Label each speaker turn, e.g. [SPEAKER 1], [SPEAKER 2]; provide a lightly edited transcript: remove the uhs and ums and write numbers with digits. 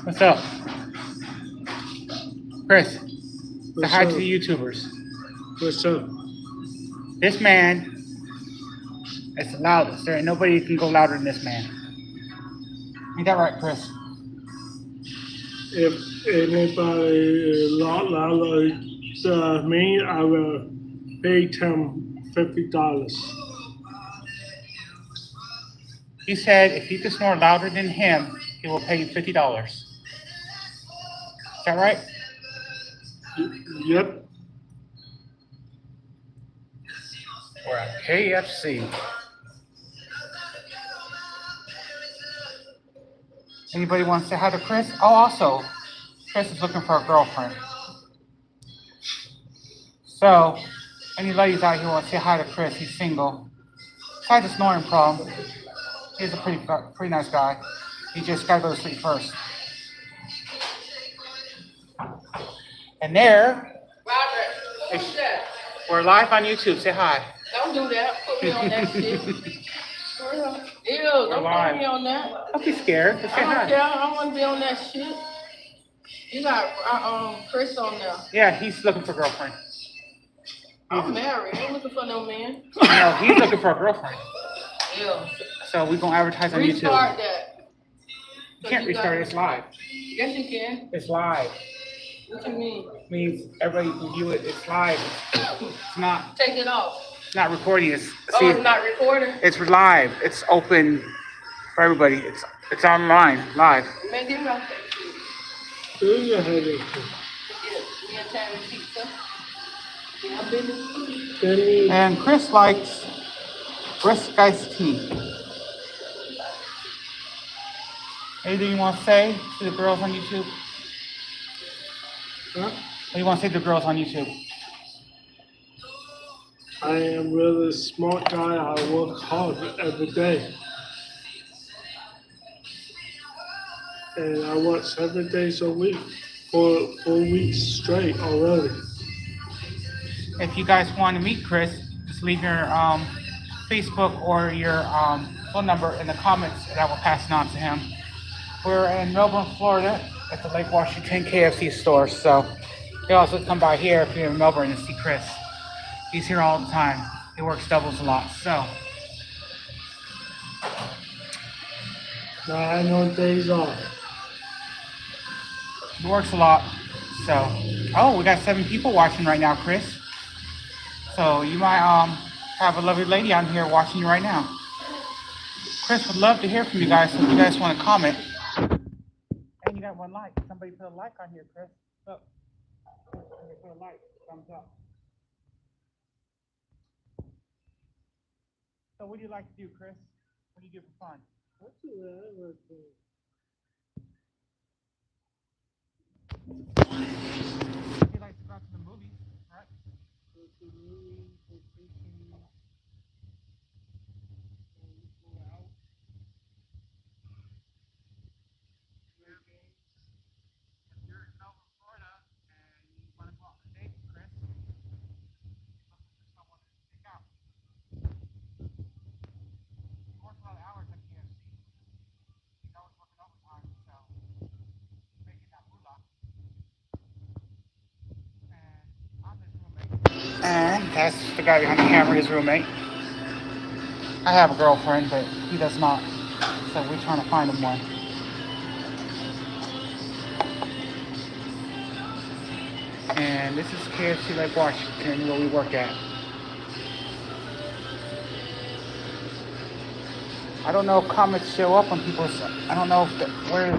[SPEAKER 1] What's up? Chris, say
[SPEAKER 2] What's
[SPEAKER 1] hi
[SPEAKER 2] up?
[SPEAKER 1] to the YouTubers.
[SPEAKER 2] What's up?
[SPEAKER 1] This man is the loudest. There ain't nobody can go louder than this man. Ain't that right, Chris?
[SPEAKER 2] If anybody lot louder than me, I will pay them $50.
[SPEAKER 1] He said if you can snore louder than him, he will pay you $50. Is that right?
[SPEAKER 2] Yep.
[SPEAKER 1] We're at KFC. Anybody want to say hi to Chris? Oh, also, Chris is looking for a girlfriend. So, any ladies out here want to say hi to Chris? He's single. Besides the snoring problem, he's a pretty nice guy. He just gotta go to sleep first. And there,
[SPEAKER 3] Robert, who's that?
[SPEAKER 1] we're live on YouTube. Say hi.
[SPEAKER 3] Don't do that. Put me on that shit. Ew, don't
[SPEAKER 1] live.
[SPEAKER 3] put me on that.
[SPEAKER 1] Don't be scared. Just say
[SPEAKER 3] I don't
[SPEAKER 1] hi.
[SPEAKER 3] care. I don't want to be on that shit. You got Chris on there.
[SPEAKER 1] Yeah, he's looking for a girlfriend.
[SPEAKER 3] I'm married. I ain't looking for no man.
[SPEAKER 1] No, he's looking for a girlfriend.
[SPEAKER 3] Ew.
[SPEAKER 1] So we're gonna advertise on YouTube.
[SPEAKER 3] Restart that.
[SPEAKER 1] You can't restart it. It's live.
[SPEAKER 3] Yes, you can.
[SPEAKER 1] It's live.
[SPEAKER 3] What you mean?
[SPEAKER 1] Means everybody can view it. It's live. It's not.
[SPEAKER 3] Take it off.
[SPEAKER 1] It's not recording. It's
[SPEAKER 3] It's not recording?
[SPEAKER 1] It's live. It's open for everybody. It's online, live.
[SPEAKER 3] Man, give me off that shit.
[SPEAKER 2] Do your headache.
[SPEAKER 3] Yeah, me and Tammy pizza. Yeah, business.
[SPEAKER 2] Then you
[SPEAKER 1] And Chris likes brisk iced tea. Anything you want to say to the girls on YouTube?
[SPEAKER 2] huh?
[SPEAKER 1] What do you want to say to the girls on YouTube?
[SPEAKER 2] I am really smart guy. I work hard every day. And I work 7 days a week for 4 weeks straight already.
[SPEAKER 1] If you guys want to meet Chris, just leave your Facebook or your phone number in the comments, and I will pass it on to him. We're in Melbourne, Florida, at the Lake Washington KFC store. So you also come by here if you're in Melbourne to see Chris. He's here all the time. He works doubles a lot. So
[SPEAKER 2] Now I know days off.
[SPEAKER 1] he works a lot. So oh, we got 7 people watching right now, Chris. So you might have a lovely lady on here watching you right now. Chris would love to hear from you guys. So if you guys want to comment. And you got 1 like. Somebody put a like on here, Chris. Look. Somebody put a like. Thumbs up. So what do you like to do, Chris? What do you do for fun?
[SPEAKER 2] What do I ever do?
[SPEAKER 1] You like to go out to the movies, right?
[SPEAKER 2] Go to movies, go fishing, go out, play games.
[SPEAKER 1] If you're in Melbourne, Florida, and you want to go out on a date with Chris, looking for someone to pick out. He works a lot of hours at KFC. He's always working overtime, so making that moolah. And I'm his roommate. And that's the guy behind the camera, his roommate. I have a girlfriend, but he does not. So we're trying to find him one. And this is KFC Lake Washington, where we work at. I don't know if comments show up when people. I don't know if where